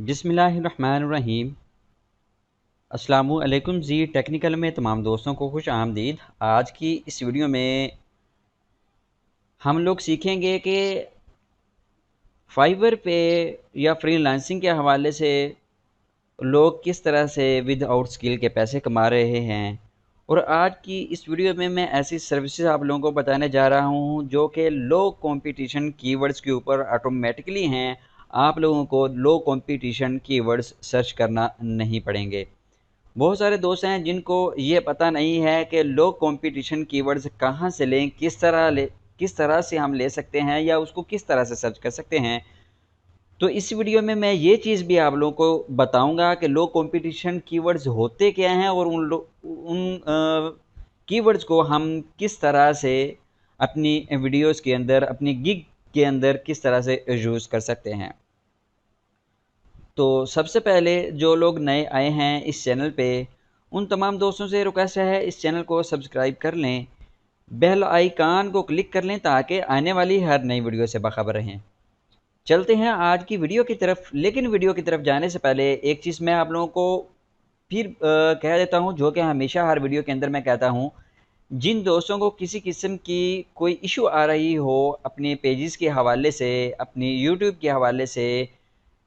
बिस्मिल्लाहिर्रहमानिर्रहीम। अस्सलामुअलैकुम जी। टेक्निकल में तमाम दोस्तों को खुश आमदीद। आज की इस वीडियो में हम लोग सीखेंगे कि फाइवर पे या फ्रीलांसिंग के हवाले से लोग किस तरह से विदाउट स्किल के पैसे कमा रहे हैं। और आज की इस वीडियो में मैं ऐसी सर्विसेज आप लोगों को बताने जा रहा हूं जो कि लो कंपटीशन कीवर्ड्स के ऊपर ऑटोमेटिकली हैं। आप लोगों को लो कंपटीशन कीवर्ड्स सर्च करना नहीं पड़ेंगे। बहुत सारे दोस्त हैं जिनको ये पता नहीं है कि लो कंपटीशन कीवर्ड्स कहाँ से लें, किस तरह से हम ले सकते हैं या उसको किस तरह से सर्च कर सकते हैं। तो इस वीडियो में मैं ये चीज़ भी आप लोगों को बताऊंगा कि लो कंपटीशन कीवर्ड्स होते क्या हैं और उन कीवर्ड्स को हम किस तरह से अपनी वीडियोस के अंदर, अपनी गिग के अंदर किस तरह से यूज़ कर सकते हैं। तो सबसे पहले जो लोग नए आए हैं इस चैनल पे, उन तमाम दोस्तों से रिक्वेस्ट है इस चैनल को सब्सक्राइब कर लें, बेल आइकान को क्लिक कर लें ताकि आने वाली हर नई वीडियो से बाखबर रहें। चलते हैं आज की वीडियो की तरफ। लेकिन वीडियो की तरफ जाने से पहले एक चीज़ मैं आप लोगों को फिर कह देता हूं, जो कि हमेशा हर वीडियो के अंदर मैं कहता हूं। जिन दोस्तों को किसी किस्म की कोई इशू आ रही हो अपने पेजेस के हवाले से, अपनी यूट्यूब के हवाले से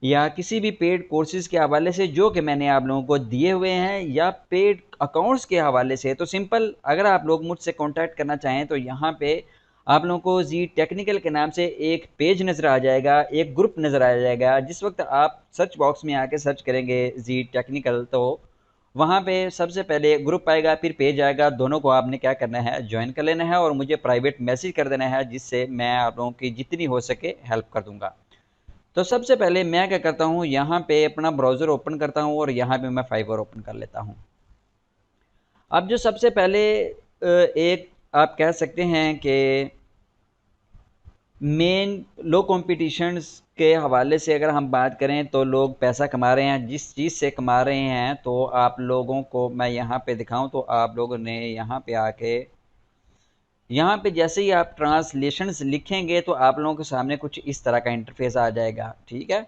या किसी भी पेड कोर्सेज के हवाले से जो कि मैंने आप लोगों को दिए हुए हैं, या पेड अकाउंट्स के हवाले से, तो सिंपल अगर आप लोग मुझसे कांटेक्ट करना चाहें तो यहाँ पे आप लोगों को जी टेक्निकल के नाम से एक पेज नज़र आ जाएगा, एक ग्रुप नज़र आ जाएगा। जिस वक्त आप सर्च बॉक्स में आके सर्च करेंगे जी टेक्निकल, तो वहाँ पे सबसे पहले ग्रुप आएगा, फिर पेज आएगा। दोनों को आपने क्या करना है, ज्वाइन कर लेना है और मुझे प्राइवेट मैसेज कर देना है, जिससे मैं आप लोगों की जितनी हो सके हेल्प कर दूंगा। तो सबसे पहले मैं क्या करता हूँ, यहाँ पे अपना ब्राउज़र ओपन करता हूँ और यहाँ पे मैं फाइवर ओपन कर लेता हूँ। अब जो सबसे पहले एक आप कह सकते हैं कि मेन लो कंपटीशंस के हवाले से अगर हम बात करें तो लोग पैसा कमा रहे हैं। जिस चीज़ से कमा रहे हैं तो आप लोगों को मैं यहाँ पे दिखाऊं तो आप लोगों ने यहाँ पे आके, यहाँ पे जैसे ही आप ट्रांसलेशंस लिखेंगे तो आप लोगों के सामने कुछ इस तरह का इंटरफेस आ जाएगा। ठीक है,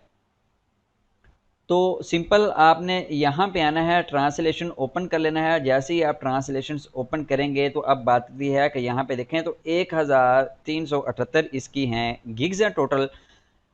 तो सिंपल आपने यहाँ पे आना है, ट्रांसलेशन ओपन कर लेना है। जैसे ही आप ट्रांसलेशन ओपन करेंगे तो अब बात भी है कि यहाँ पे देखें तो 1378 इसकी हैं गिग्स हैं टोटल।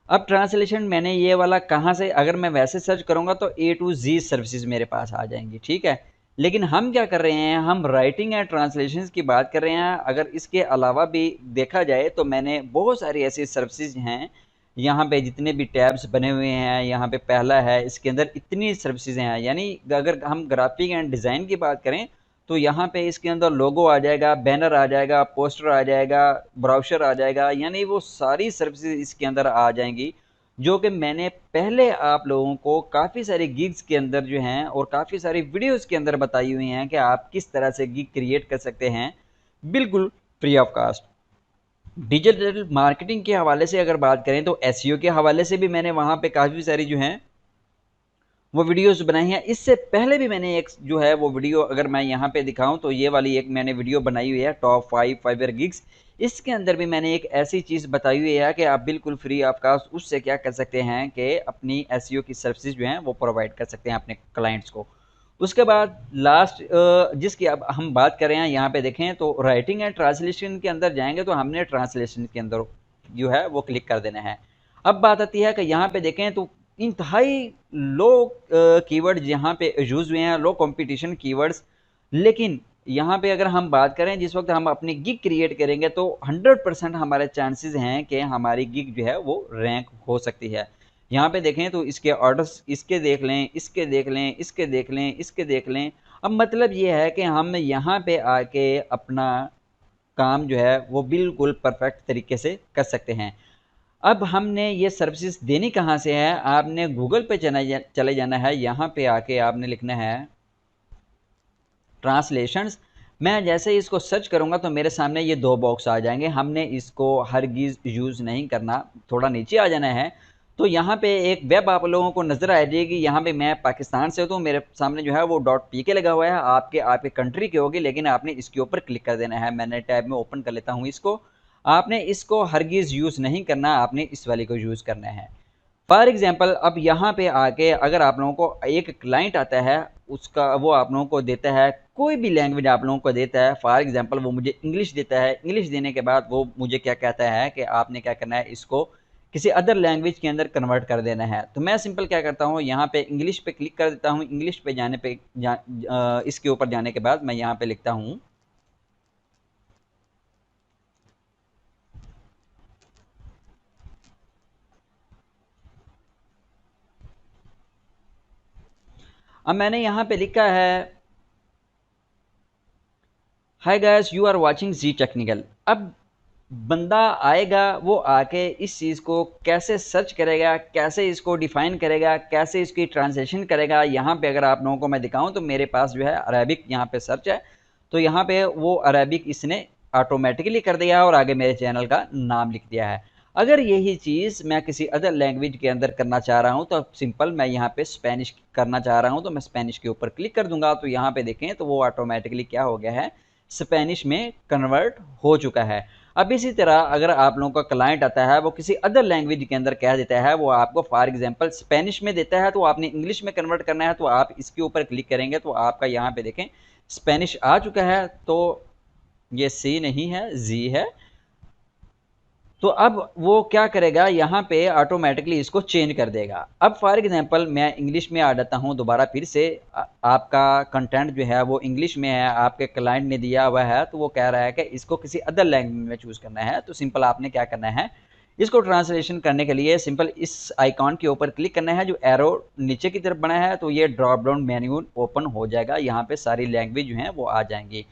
अब ट्रांसलेशन मैंने ये वाला कहाँ से, अगर मैं वैसे सर्च करूँगा तो A to Z सर्विसेज मेरे पास आ जाएंगी। ठीक है, लेकिन हम क्या कर रहे हैं, हम राइटिंग एंड ट्रांसलेशन की बात कर रहे हैं। अगर इसके अलावा भी देखा जाए तो मैंने बहुत सारी ऐसी सर्विसेज हैं। यहाँ पे जितने भी टैब्स बने हुए हैं, यहाँ पे पहला है, इसके अंदर इतनी सर्विसेज हैं। यानी अगर हम ग्राफिक एंड डिज़ाइन की बात करें तो यहाँ पे इसके अंदर लोगो आ जाएगा, बैनर आ जाएगा, पोस्टर आ जाएगा, ब्राउशर आ जाएगा, यानी वो सारी सर्विसेज इसके अंदर आ जाएंगी जो कि मैंने पहले आप लोगों को काफ़ी सारे गिग्स के अंदर जो हैं और काफ़ी सारी वीडियोस के अंदर बताई हुई हैं कि आप किस तरह से गिग क्रिएट कर सकते हैं बिल्कुल free of cost. Digital marketing के हवाले से अगर बात करें तो एसईओ के हवाले से भी मैंने वहाँ पे काफ़ी सारी जो हैं वो वीडियोस बनाई हैं। इससे पहले भी मैंने एक जो है वो वीडियो, अगर मैं यहाँ पे दिखाऊं तो ये वाली एक मैंने वीडियो बनाई हुई है, टॉप 5 फाइवर गिग्स। इसके अंदर भी मैंने एक ऐसी चीज़ बताई हुई है कि आप बिल्कुल फ्री ऑफ कास्ट उससे क्या कर सकते हैं कि अपनी एसईओ की सर्विसेज जो हैं वो प्रोवाइड कर सकते हैं अपने क्लाइंट्स को। उसके बाद लास्ट जिसकी अब हम बात कर रहे हैं, यहाँ पे देखें तो राइटिंग एंड ट्रांसलेशन के अंदर जाएंगे तो हमने ट्रांसलेशन के अंदर जो है वो क्लिक कर देना है। अब बात आती है कि यहाँ पे देखें तो इंतहाई लो कीवर्ड यहाँ पे यूज़ हुए हैं, लो कंपटीशन कीवर्ड्स। लेकिन यहाँ पे अगर हम बात करें, जिस वक्त हम अपनी गिग क्रिएट करेंगे तो 100% हमारे चांसेस हैं कि हमारी गिग जो है वो रैंक हो सकती है। यहाँ पे देखें तो इसके ऑर्डर्स, इसके देख लें, इसके देख लें, इसके देख लें, इसके देख लें। अब मतलब ये है कि हम यहाँ पे आके अपना काम जो है वो बिल्कुल परफेक्ट तरीके से कर सकते हैं। अब हमने ये सर्विसेज देनी कहाँ से है, आपने गूगल पे चले जाना है। यहाँ पे आके आपने लिखना है ट्रांसलेशंस। मैं जैसे ही इसको सर्च करूँगा तो मेरे सामने ये दो बॉक्स आ जाएंगे। हमने इसको हरगिज़ यूज़ नहीं करना, थोड़ा नीचे आ जाना है। तो यहाँ पे एक वेब आप लोगों को नज़र आ जाएगी। यहाँ पे मैं पाकिस्तान से हूँ तो मेरे सामने जो है वो .pk लगा हुआ है। आपके कंट्री की होगी, लेकिन आपने इसके ऊपर क्लिक कर देना है। मैंने टैब में ओपन कर लेता हूँ इसको। आपने इसको हरगिज़ यूज़ नहीं करना, आपने इस वाले को यूज़ करना है। फॉर एग्जांपल अब यहाँ पे आके अगर आप लोगों को एक क्लाइंट आता है, उसका वो आप लोगों को देता है कोई भी लैंग्वेज आप लोगों को देता है, फॉर एग्जांपल वो मुझे इंग्लिश देता है, इंग्लिश देने के बाद वो मुझे क्या कहता है कि आपने क्या करना है, इसको किसी अदर लैंग्वेज के अंदर कन्वर्ट कर देना है। तो मैं सिंपल क्या करता हूँ, यहाँ पे इंग्लिश पे क्लिक कर देता हूँ। इंग्लिश पे जाने पे इसके ऊपर जाने के बाद मैं यहाँ पे लिखता हूँ अब मैंने यहाँ पे लिखा है hi guys you are watching G technical. अब बंदा आएगा, वो आके इस चीज़ को कैसे सर्च करेगा, कैसे इसको डिफाइन करेगा, कैसे इसकी ट्रांसलेशन करेगा। यहाँ पे अगर आप लोगों को मैं दिखाऊं तो मेरे पास जो है अरेबिक यहाँ पे सर्च है, तो यहाँ पे वो अरेबिक इसने ऑटोमेटिकली कर दिया और आगे मेरे चैनल का नाम लिख दिया है। अगर यही चीज़ मैं किसी अदर लैंग्वेज के अंदर करना चाह रहा हूँ तो सिंपल मैं यहाँ पे स्पेनिश करना चाह रहा हूँ, तो मैं स्पेनिश के ऊपर क्लिक कर दूंगा। तो यहाँ पे देखें तो वो ऑटोमेटिकली क्या हो गया है, स्पेनिश में कन्वर्ट हो चुका है। अब इसी तरह अगर आप लोगों का क्लाइंट आता है, वो किसी अदर लैंग्वेज के अंदर कह देता है, वो आपको फॉर एग्जांपल स्पेनिश में देता है, तो आपने इंग्लिश में कन्वर्ट करना है, तो आप इसके ऊपर क्लिक करेंगे तो आपका यहाँ पे देखें स्पेनिश आ चुका है। तो ये सी नहीं है, जी है। तो अब वो क्या करेगा, यहाँ पे ऑटोमेटिकली इसको चेंज कर देगा। अब फॉर एग्जांपल मैं इंग्लिश में आ जाता हूँ दोबारा फिर से, आपका कंटेंट जो है वो इंग्लिश में है, आपके क्लाइंट ने दिया हुआ है, तो वो कह रहा है कि इसको किसी अदर लैंग्वेज में चूज़ करना है। तो सिंपल आपने क्या करना है, इसको ट्रांसलेशन करने के लिए सिंपल इस आइकॉन के ऊपर क्लिक करना है, जो एरो नीचे की तरफ बना है, तो ये ड्रॉप डाउन मेन्यू ओपन हो जाएगा। यहाँ पे सारी लैंग्वेज जो हैं वो आ जाएंगी।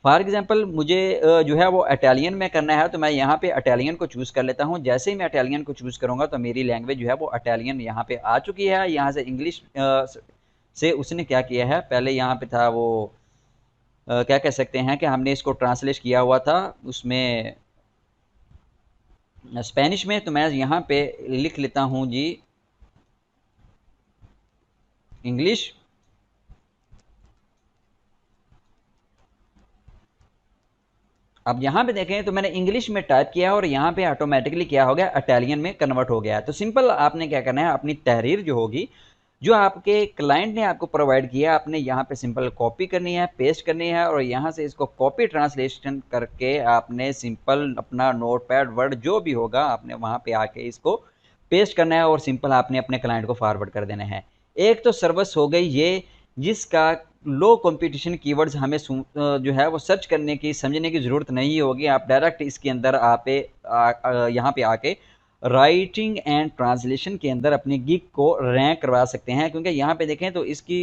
फॉर एग्जांपल मुझे जो है वो इटालियन में करना है, तो मैं यहाँ पे इटालियन को चूज़ कर लेता हूँ। जैसे ही मैं इटालियन को चूज़ करूँगा तो मेरी लैंग्वेज जो है वो इटालियन यहाँ पे आ चुकी है। यहाँ से इंग्लिश से उसने क्या किया है, पहले यहाँ पे था वो क्या कह सकते हैं कि हमने इसको ट्रांसलेट किया हुआ था उसमें स्पेनिश में, तो मैं यहाँ पे लिख लेता हूँ जी इंग्लिश। अब यहाँ पे देखें तो मैंने इंग्लिश में टाइप किया और यहाँ पे ऑटोमेटिकली क्या हो गया, इटालियन में कन्वर्ट हो गया। तो सिंपल आपने क्या करना है, अपनी तहरीर जो होगी, जो आपके क्लाइंट ने आपको प्रोवाइड किया, आपने यहाँ पे सिंपल कॉपी करनी है, पेस्ट करनी है, और यहाँ से इसको कॉपी ट्रांसलेशन करके आपने सिंपल अपना नोटपैड वर्ड जो भी होगा आपने वहाँ पे आके इसको पेस्ट करना है और सिंपल आपने अपने क्लाइंट को फॉरवर्ड कर देना है। एक तो सर्विस हो गई ये, जिसका लो कंपटीशन कीवर्ड्स हमें जो है वो सर्च करने की, समझने की ज़रूरत नहीं होगी। आप डायरेक्ट इसके अंदर यहाँ पे आके राइटिंग एंड ट्रांसलेशन के अंदर अपने गिग को रैंक करवा सकते हैं, क्योंकि यहाँ पे देखें तो इसकी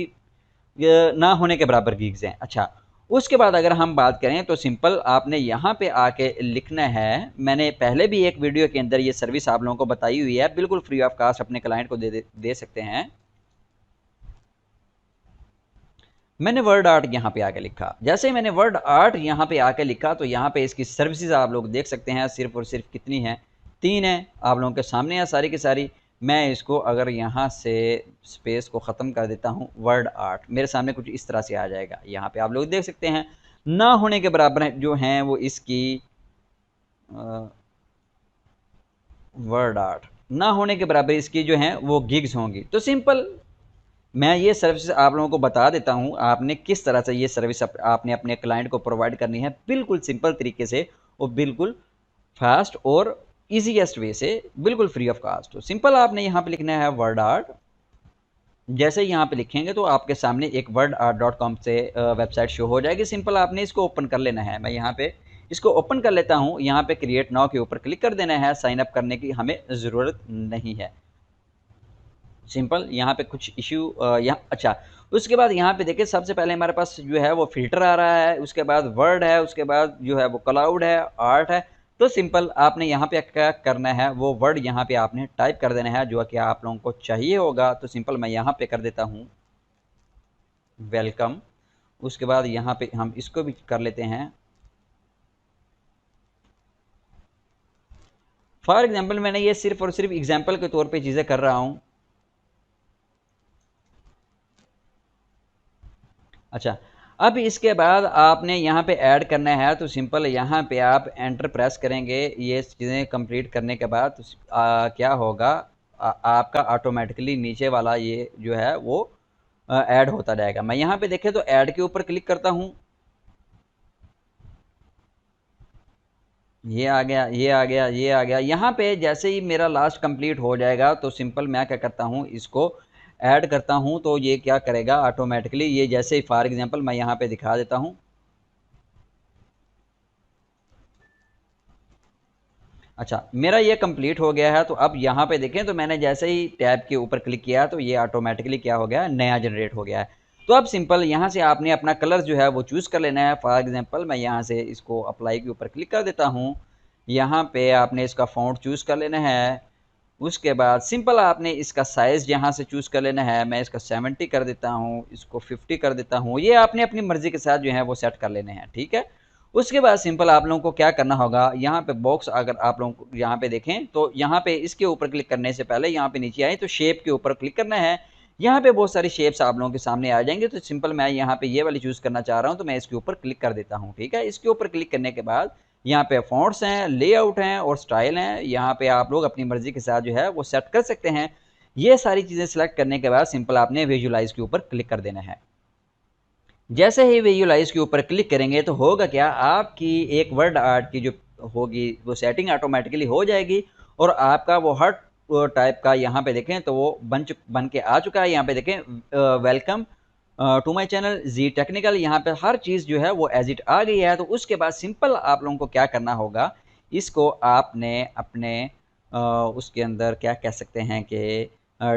ना होने के बराबर गिग्स हैं। अच्छा, उसके बाद अगर हम बात करें तो सिंपल आपने यहाँ पे आके लिखना है, मैंने पहले भी एक वीडियो के अंदर ये सर्विस आप लोगों को बताई हुई है, बिल्कुल फ्री ऑफ कास्ट अपने क्लाइंट को दे सकते हैं। मैंने वर्ड आर्ट यहाँ पे आके लिखा, जैसे ही मैंने वर्ड आर्ट यहाँ पे आके लिखा तो यहाँ पे इसकी सर्विसेज आप लोग देख सकते हैं, सिर्फ और सिर्फ कितनी है, 3 है, आप लोगों के सामने है सारी की सारी। मैं इसको अगर यहाँ से स्पेस को ख़त्म कर देता हूँ, वर्ड आर्ट मेरे सामने कुछ इस तरह से आ जाएगा। यहाँ पे आप लोग देख सकते हैं ना होने के बराबर जो हैं वो इसकी वर्ड आर्ट ना होने के बराबर इसकी जो हैं वो गिग्स होंगी। तो सिंपल मैं ये सर्विस आप लोगों को बता देता हूँ, आपने किस तरह से ये सर्विस आपने अपने क्लाइंट को प्रोवाइड करनी है, बिल्कुल सिंपल तरीके से और बिल्कुल फास्ट और ईजीएस्ट वे से, बिल्कुल फ्री ऑफ कास्ट। तो सिंपल आपने यहाँ पे लिखना है वर्ड आर्ट। जैसे ही यहाँ पे लिखेंगे तो आपके सामने एक wordart.com से वेबसाइट शो हो जाएगी। सिंपल आपने इसको ओपन कर लेना है। मैं यहाँ पे इसको ओपन कर लेता हूँ। यहाँ पे क्रिएट नाउ के ऊपर क्लिक कर देना है, साइन अप करने की हमें ज़रूरत नहीं है। सिंपल यहाँ पे कुछ इश्यू यहाँ, अच्छा उसके बाद यहाँ पे देखिए सबसे पहले हमारे पास जो है वो फिल्टर आ रहा है, उसके बाद वर्ड है, उसके बाद जो है वो क्लाउड है, आर्ट है। तो सिंपल आपने यहाँ पे क्या करना है, वो वर्ड यहाँ पे आपने टाइप कर देना है जो कि आप लोगों को चाहिए होगा। तो सिंपल मैं यहाँ पे कर देता हूँ वेलकम। उसके बाद यहाँ पे हम इसको भी कर लेते हैं, फॉर एग्जाम्पल मैंने ये सिर्फ और सिर्फ एग्जाम्पल के तौर पर चीज़ें कर रहा हूँ। अच्छा, अब इसके बाद आपने यहाँ पे ऐड करना है, तो सिंपल यहाँ पे आप एंटर प्रेस करेंगे। ये चीज़ें कंप्लीट करने के बाद क्या होगा, आपका ऑटोमेटिकली नीचे वाला ये जो है वो ऐड होता जाएगा। मैं यहाँ पे देखें तो ऐड के ऊपर क्लिक करता हूँ, ये आ गया, ये आ गया, ये आ गया। यहाँ पे जैसे ही मेरा लास्ट कंप्लीट हो जाएगा तो सिंपल मैं क्या करता हूँ, इसको ऐड करता हूँ तो ये क्या करेगा ऑटोमेटिकली, ये जैसे ही फॉर एग्जांपल मैं यहाँ पे दिखा देता हूँ। अच्छा, मेरा ये कंप्लीट हो गया है। तो अब यहाँ पे देखें तो मैंने जैसे ही टैब के ऊपर क्लिक किया तो ये ऑटोमेटिकली क्या हो गया, नया जनरेट हो गया है। तो अब सिंपल यहाँ से आपने अपना कलर जो है वो चूज़ कर लेना है। फॉर एग्जांपल मैं यहाँ से इसको अप्लाई के ऊपर क्लिक कर देता हूँ। यहाँ पे आपने इसका फ़ॉन्ट चूज़ कर लेना है। उसके बाद सिंपल आपने इसका साइज़ यहाँ से चूज़ कर लेना है। मैं इसका 70 कर देता हूँ, इसको 50 कर देता हूँ। ये आपने अपनी मर्ज़ी के साथ जो है वो सेट कर लेने हैं, ठीक है। उसके बाद सिंपल आप लोगों को क्या करना होगा, यहाँ पे बॉक्स अगर आप लोगों को यहाँ पे देखें तो यहाँ पे इसके ऊपर क्लिक करने से पहले यहाँ पे नीचे आए तो शेप के ऊपर क्लिक करना है। यहाँ पे बहुत सारी शेप्स आप लोगों के सामने आ जाएंगे। तो सिंपल मैं यहाँ पे ये वाली चूज़ करना चाह रहा हूँ तो मैं इसके ऊपर क्लिक कर देता हूँ, ठीक है। इसके ऊपर क्लिक करने के बाद यहाँ पे फॉन्ट्स हैं, लेआउट हैं और स्टाइल हैं। यहाँ पे आप लोग अपनी मर्जी के साथ जो है वो सेट कर सकते हैं। ये सारी चीज़ें सेलेक्ट करने के बाद सिंपल आपने विजुलाइज के ऊपर क्लिक कर देना है। जैसे ही विजुलाइज के ऊपर क्लिक करेंगे तो होगा क्या, आपकी एक वर्ड आर्ट की जो होगी वो सेटिंग ऑटोमेटिकली हो जाएगी और आपका वो हर टाइप का यहाँ पे देखें तो वो बन के आ चुका है। यहाँ पे देखें welcome to my channel G technical, यहाँ पे हर चीज़ जो है वो एज इट आ गई है। तो उसके बाद सिंपल आप लोगों को क्या करना होगा, इसको आपने अपने उसके अंदर क्या कह सकते हैं कि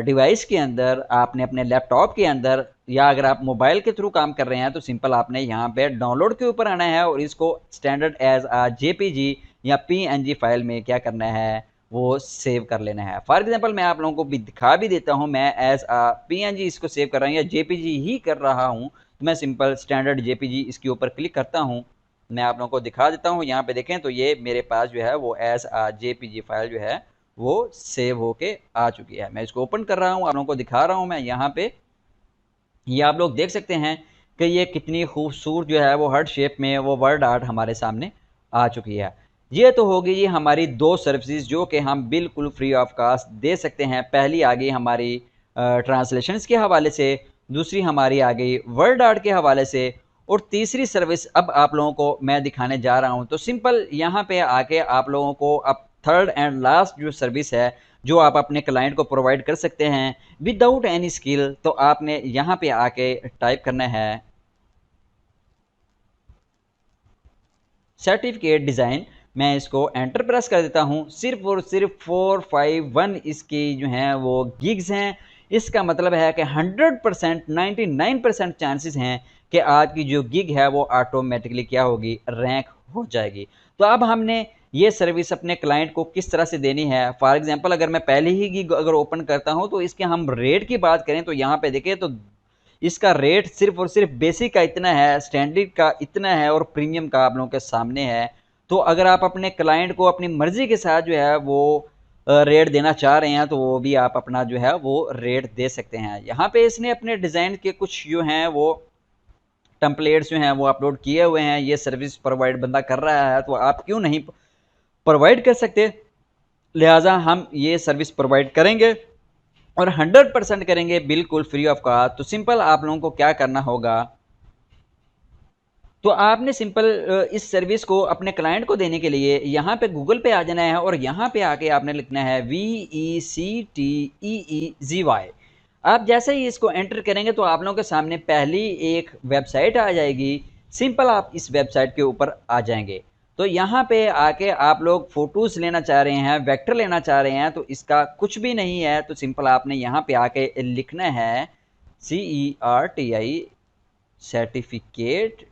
डिवाइस के अंदर आपने अपने लैपटॉप के अंदर या अगर आप मोबाइल के थ्रू काम कर रहे हैं तो सिंपल आपने यहाँ पे डाउनलोड के ऊपर आना है और इसको स्टैंडर्ड एज आ जेपीजी या पीएनजी फाइल में क्या करना है, वो सेव कर लेना है। फॉर एग्जांपल मैं आप लोगों को भी दिखा भी देता हूँ, मैं एज आ पीएनजी इसको सेव कर रहा हूँ या जेपीजी ही कर रहा हूँ। तो मैं सिंपल स्टैंडर्ड जेपीजी इसके ऊपर क्लिक करता हूँ। मैं आप लोगों को दिखा देता हूँ, यहाँ पे देखें तो ये मेरे पास जो है वो एज आ जेपीजी फाइल जो है वो सेव होके आ चुकी है। मैं इसको ओपन कर रहा हूँ, आप लोगों को दिखा रहा हूँ मैं यहाँ पे। ये आप लोग देख सकते हैं कि ये कितनी खूबसूरत जो है वो हर्ट शेप में वो वर्ड आर्ट हमारे सामने आ चुकी है। ये तो होगी ये हमारी दो सर्विसेज जो कि हम बिल्कुल फ्री ऑफ कास्ट दे सकते हैं। पहली आ गई हमारी ट्रांसलेशंस के हवाले से, दूसरी हमारी आ गई वर्ड आर्ट के हवाले से और तीसरी सर्विस अब आप लोगों को मैं दिखाने जा रहा हूं। तो सिंपल यहाँ पे आके आप लोगों को अब थर्ड एंड लास्ट जो सर्विस है जो आप अपने क्लाइंट को प्रोवाइड कर सकते हैं विदाउट एनी स्किल, तो आपने यहाँ पे आके टाइप करना है सर्टिफिकेट डिज़ाइन। मैं इसको एंटर प्रेस कर देता हूँ। सिर्फ और सिर्फ 451 इसकी जो हैं वो गिग्स हैं। इसका मतलब है कि 100% 99% चांसेस हैं कि आज की जो गिग है वो ऑटोमेटिकली क्या होगी, रैंक हो जाएगी। तो अब हमने ये सर्विस अपने क्लाइंट को किस तरह से देनी है। फॉर एग्जांपल अगर मैं पहले ही गिग अगर ओपन करता हूँ तो इसके हम रेट की बात करें तो यहाँ पे देखिए तो इसका रेट सिर्फ और सिर्फ बेसिक का इतना है, स्टैंडर्ड का इतना है और प्रीमियम का आप लोगों के सामने है। तो अगर आप अपने क्लाइंट को अपनी मर्जी के साथ जो है वो रेट देना चाह रहे हैं तो वो भी आप अपना जो है वो रेट दे सकते हैं। यहाँ पे इसने अपने डिज़ाइन के कुछ जो हैं वो टेम्पलेट्स जो हैं वो अपलोड किए हुए हैं। ये सर्विस प्रोवाइड बंदा कर रहा है तो आप क्यों नहीं प्रोवाइड कर सकते। लिहाजा हम ये सर्विस प्रोवाइड करेंगे और 100% करेंगे बिल्कुल फ्री ऑफ कॉस्ट। तो सिंपल आप लोगों को क्या करना होगा, तो आपने सिंपल इस सर्विस को अपने क्लाइंट को देने के लिए यहाँ पे गूगल पे आ जाना है और यहाँ पे आके आपने लिखना है VECTEEZY। आप जैसे ही इसको एंटर करेंगे तो आप लोगों के सामने पहली एक वेबसाइट आ जाएगी। सिंपल आप इस वेबसाइट के ऊपर आ जाएंगे तो यहाँ पे आके आप लोग फोटोज़ लेना चाह रहे हैं, वेक्टर लेना चाह रहे हैं तो इसका कुछ भी नहीं है। तो सिंपल आपने यहाँ पे आके लिखना है CERTI सर्टिफिकेट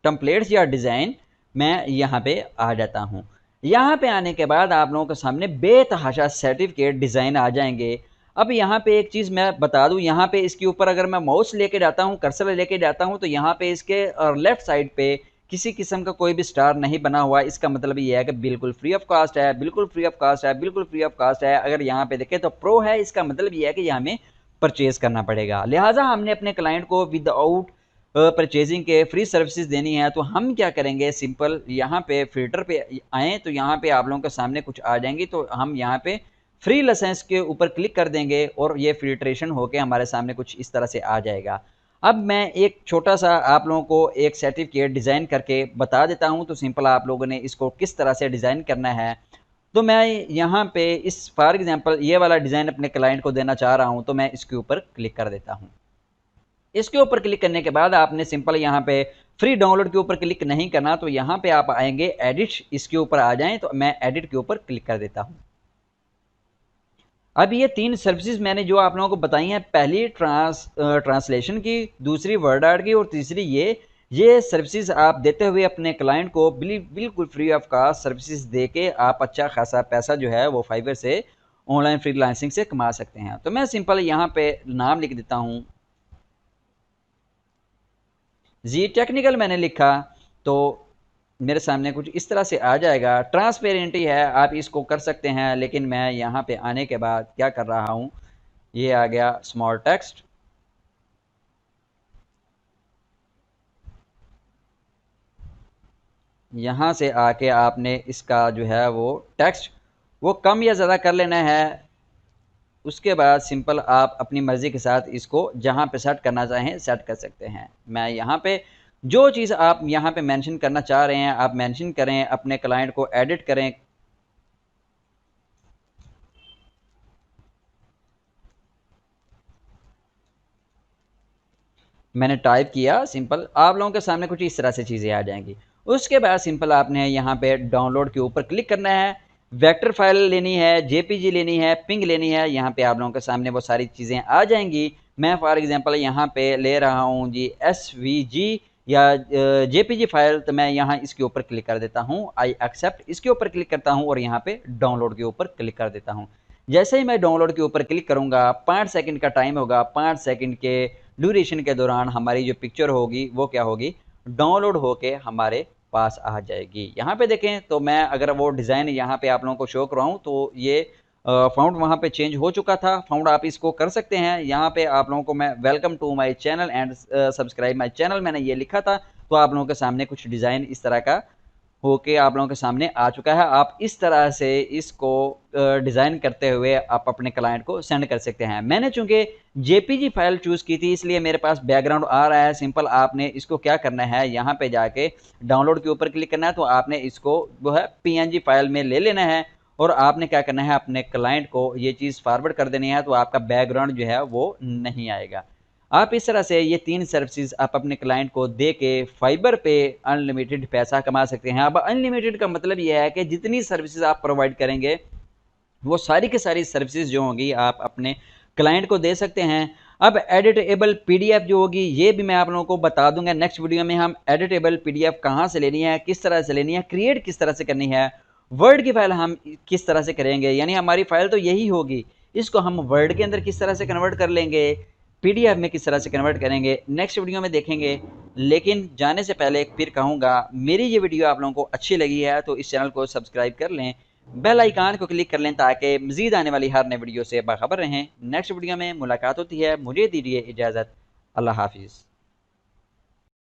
टेम्पलेट्स या डिज़ाइन। मैं यहाँ पे आ जाता हूँ। यहाँ पे आने के बाद आप लोगों के सामने बेतहाशा सर्टिफिकेट डिज़ाइन आ जाएंगे। अब यहाँ पे एक चीज़ मैं बता दूँ, यहाँ पे इसके ऊपर अगर मैं माउस लेके जाता हूँ, कर्सर लेके जाता हूँ तो यहाँ पे इसके लेफ्ट साइड पे किसी किस्म का कोई भी स्टार नहीं बना हुआ। इसका मतलब ये है कि बिल्कुल फ्री ऑफ कॉस्ट है, बिल्कुल फ्री ऑफ कॉस्ट है, बिल्कुल फ्री ऑफ कॉस्ट है। अगर यहाँ पे देखें तो प्रो है, इसका मतलब ये है कि यह हमें परचेज करना पड़ेगा। लिहाजा हमने अपने क्लाइंट को विदाउट परचेजिंग के फ्री सर्विसेज देनी है। तो हम क्या करेंगे, सिंपल यहाँ पे फिल्टर पे आए तो यहाँ पे आप लोगों के सामने कुछ आ जाएंगी। तो हम यहाँ पे फ्री लाइसेंस के ऊपर क्लिक कर देंगे और ये फिल्ट्रेशन होके हमारे सामने कुछ इस तरह से आ जाएगा। अब मैं एक छोटा सा आप लोगों को एक सर्टिफिकेट डिज़ाइन करके बता देता हूं, तो सिंपल आप लोगों ने इसको किस तरह से डिज़ाइन करना है। तो मैं यहाँ पे इस फॉर एग्जांपल ये वाला डिज़ाइन अपने क्लाइंट को देना चाह रहा हूं, तो मैं इसके ऊपर क्लिक कर देता हूं। इसके ऊपर क्लिक करने के बाद आपने सिंपल यहाँ पे फ्री डाउनलोड के ऊपर क्लिक नहीं करना, तो यहाँ पे आप आएंगे एडिट, इसके ऊपर आ जाएं, तो मैं एडिट के ऊपर क्लिक कर देता हूँ। अब ये 3 सर्विसेज मैंने जो आप लोगों को बताई हैं, पहली ट्रांसलेशन की, दूसरी वर्ड आर्ट की और तीसरी ये सर्विसेज आप देते हुए अपने क्लाइंट को बिल्कुल फ्री ऑफ कॉस्ट सर्विसेज दे के आप अच्छा खासा पैसा जो है वो फाइवर से ऑनलाइन फ्रीलांसिंग से कमा सकते हैं। तो मैं सिंपल यहाँ पे नाम लिख देता हूँ जी टेक्निकल, मैंने लिखा तो मेरे सामने कुछ इस तरह से आ जाएगा। ट्रांसपेरेंट ही है, आप इसको कर सकते हैं, लेकिन मैं यहाँ पे आने के बाद क्या कर रहा हूँ, ये आ गया स्मॉल टेक्स्ट। यहाँ से आके आपने इसका जो है वो टेक्स्ट वो कम या ज़्यादा कर लेना है। उसके बाद सिंपल आप अपनी मर्ज़ी के साथ इसको जहाँ पे सेट करना चाहें सेट कर सकते हैं। मैं यहाँ पे जो चीज़ आप यहाँ पे मेंशन करना चाह रहे हैं आप मेंशन करें, अपने क्लाइंट को एडिट करें। मैंने टाइप किया, सिंपल आप लोगों के सामने कुछ इस तरह से चीज़ें आ जाएंगी। उसके बाद सिंपल आपने यहाँ पे डाउनलोड के ऊपर क्लिक करना है। वेक्टर फाइल लेनी है, जेपीजी लेनी है, पिंग लेनी है, यहाँ पे आप लोगों के सामने वो सारी चीज़ें आ जाएंगी। मैं फॉर एग्जांपल यहाँ पे ले रहा हूँ जी एसवीजी या जेपीजी फाइल, तो मैं यहाँ इसके ऊपर क्लिक कर देता हूँ, आई एक्सेप्ट, इसके ऊपर क्लिक करता हूँ और यहाँ पे डाउनलोड के ऊपर क्लिक कर देता हूँ। जैसे ही मैं डाउनलोड के ऊपर क्लिक करूँगा 5 सेकंड का टाइम होगा, 5 सेकंड के ड्यूरेशन के दौरान हमारी जो पिक्चर होगी वो क्या होगी, डाउनलोड होके हमारे पास आ जाएगी। यहाँ पे देखें तो मैं अगर वो डिज़ाइन यहाँ पे आप लोगों को शो कराऊँ तो ये फाउंड वहाँ पे चेंज हो चुका था। फाउंड आप इसको कर सकते हैं। यहाँ पे आप लोगों को मैं welcome to my channel and subscribe my channel मैंने ये लिखा था, तो आप लोगों के सामने कुछ डिज़ाइन इस तरह का होके आप लोगों के सामने आ चुका है। आप इस तरह से इसको डिज़ाइन करते हुए आप अपने क्लाइंट को सेंड कर सकते हैं। मैंने चूंकि जेपीजी फाइल चूज़ की थी इसलिए मेरे पास बैकग्राउंड आ रहा है। सिंपल आपने इसको क्या करना है, यहाँ पे जाके डाउनलोड के ऊपर क्लिक करना है, तो आपने इसको जो है पीएनजी फाइल में ले लेना है और आपने क्या करना है, अपने क्लाइंट को ये चीज़ फॉरवर्ड कर देनी है, तो आपका बैकग्राउंड जो है वो नहीं आएगा। आप इस तरह से ये 3 सर्विसेज आप अपने क्लाइंट को दे के फाइबर पे अनलिमिटेड पैसा कमा सकते हैं। अब अनलिमिटेड का मतलब ये है कि जितनी सर्विसेज आप प्रोवाइड करेंगे वो सारी की सारी सर्विसेज जो होंगी आप अपने क्लाइंट को दे सकते हैं। अब एडिटेबल पीडीएफ जो होगी ये भी मैं आप लोगों को बता दूंगा नेक्स्ट वीडियो में। हम एडिटेबल पीडीएफ कहाँ से लेनी है, किस तरह से लेनी है, क्रिएट किस तरह से करनी है, वर्ड की फाइल हम किस तरह से करेंगे, यानी हमारी फाइल तो यही होगी, इसको हम वर्ड के अंदर किस तरह से कन्वर्ट कर लेंगे, पीडीएफ में किस तरह से कन्वर्ट करेंगे, नेक्स्ट वीडियो में देखेंगे। लेकिन जाने से पहले फिर कहूँगा, मेरी ये वीडियो आप लोगों को अच्छी लगी है तो इस चैनल को सब्सक्राइब कर लें, बेल आइकान को क्लिक कर लें ताकि मजीद आने वाली हर नई वीडियो से बाखबर रहें। नेक्स्ट वीडियो में मुलाकात होती है, मुझे दीजिए इजाज़त। अल्लाह हाफिज़।